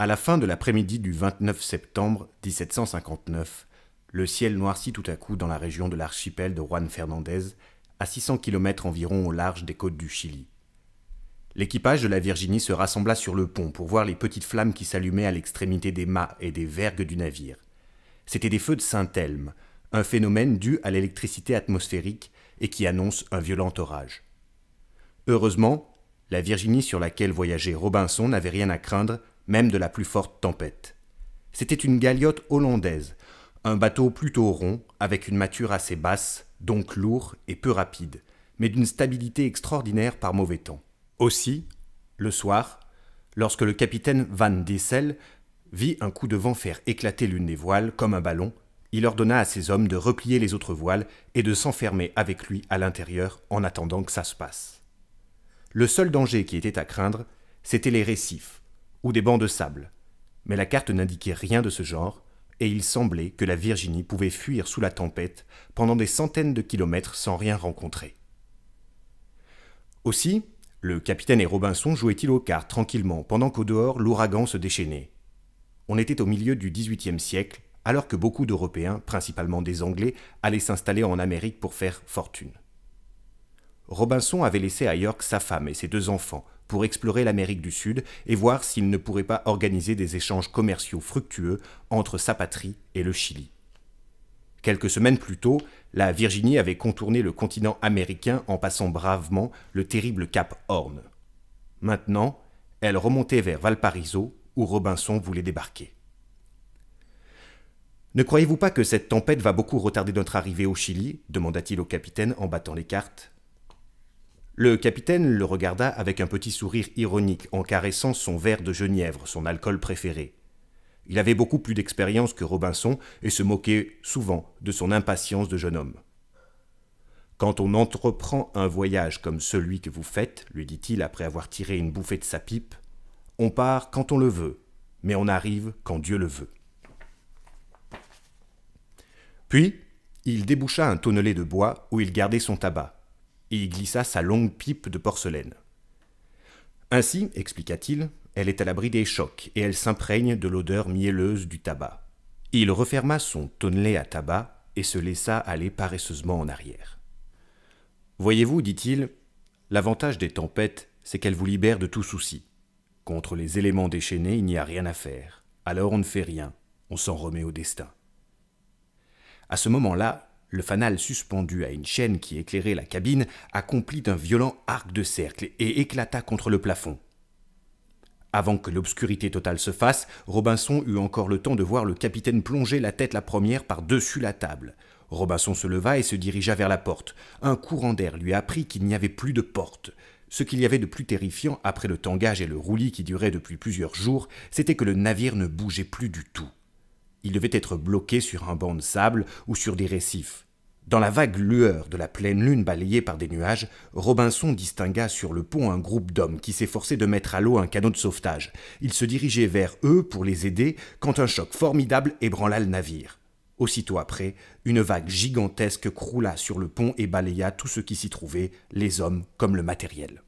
À la fin de l'après-midi du 29 septembre 1759, le ciel noircit tout à coup dans la région de l'archipel de Juan Fernandez, à 600 km environ au large des côtes du Chili. L'équipage de la Virginie se rassembla sur le pont pour voir les petites flammes qui s'allumaient à l'extrémité des mâts et des vergues du navire. C'étaient des feux de Saint-Elme, un phénomène dû à l'électricité atmosphérique et qui annonce un violent orage. Heureusement, la Virginie sur laquelle voyageait Robinson n'avait rien à craindre, même de la plus forte tempête. C'était une galiote hollandaise, un bateau plutôt rond, avec une mâture assez basse, donc lourd et peu rapide, mais d'une stabilité extraordinaire par mauvais temps. Aussi, le soir, lorsque le capitaine Van Dissel vit un coup de vent faire éclater l'une des voiles comme un ballon, il ordonna à ses hommes de replier les autres voiles et de s'enfermer avec lui à l'intérieur en attendant que ça se passe. Le seul danger qui était à craindre, c'était les récifs, ou des bancs de sable, mais la carte n'indiquait rien de ce genre, et il semblait que la Virginie pouvait fuir sous la tempête pendant des centaines de kilomètres sans rien rencontrer. Aussi, le capitaine et Robinson jouaient-ils aux cartes tranquillement pendant qu'au dehors l'ouragan se déchaînait. On était au milieu du XVIIIe siècle, alors que beaucoup d'Européens, principalement des Anglais, allaient s'installer en Amérique pour faire fortune. Robinson avait laissé à York sa femme et ses 2 enfants pour explorer l'Amérique du Sud et voir s'il ne pourrait pas organiser des échanges commerciaux fructueux entre sa patrie et le Chili. Quelques semaines plus tôt, la Virginie avait contourné le continent américain en passant bravement le terrible cap Horn. Maintenant, elle remontait vers Valparaiso, où Robinson voulait débarquer. « Ne croyez-vous pas que cette tempête va beaucoup retarder notre arrivée au Chili » demanda-t-il au capitaine en battant les cartes. Le capitaine le regarda avec un petit sourire ironique en caressant son verre de genièvre, son alcool préféré. Il avait beaucoup plus d'expérience que Robinson et se moquait souvent de son impatience de jeune homme. « Quand on entreprend un voyage comme celui que vous faites, lui dit-il après avoir tiré une bouffée de sa pipe, on part quand on le veut, mais on arrive quand Dieu le veut. » Puis, il déboucha un tonnelet de bois où il gardait son tabac, et y glissa sa longue pipe de porcelaine. Ainsi, expliqua-t-il, elle est à l'abri des chocs et elle s'imprègne de l'odeur mielleuse du tabac. Il referma son tonnelet à tabac et se laissa aller paresseusement en arrière. « Voyez-vous, dit-il, l'avantage des tempêtes, c'est qu'elles vous libèrent de tout souci. Contre les éléments déchaînés, il n'y a rien à faire. Alors on ne fait rien, on s'en remet au destin. » À ce moment-là, le fanal suspendu à une chaîne qui éclairait la cabine accomplit un violent arc de cercle et éclata contre le plafond. Avant que l'obscurité totale se fasse, Robinson eut encore le temps de voir le capitaine plonger la tête la première par-dessus la table. Robinson se leva et se dirigea vers la porte. Un courant d'air lui apprit qu'il n'y avait plus de porte. Ce qu'il y avait de plus terrifiant après le tangage et le roulis qui duraient depuis plusieurs jours, c'était que le navire ne bougeait plus du tout. Il devait être bloqué sur un banc de sable ou sur des récifs. Dans la vague lueur de la pleine lune balayée par des nuages, Robinson distingua sur le pont un groupe d'hommes qui s'efforçaient de mettre à l'eau un canot de sauvetage. Il se dirigeait vers eux pour les aider quand un choc formidable ébranla le navire. Aussitôt après, une vague gigantesque croula sur le pont et balaya tout ce qui s'y trouvait, les hommes comme le matériel.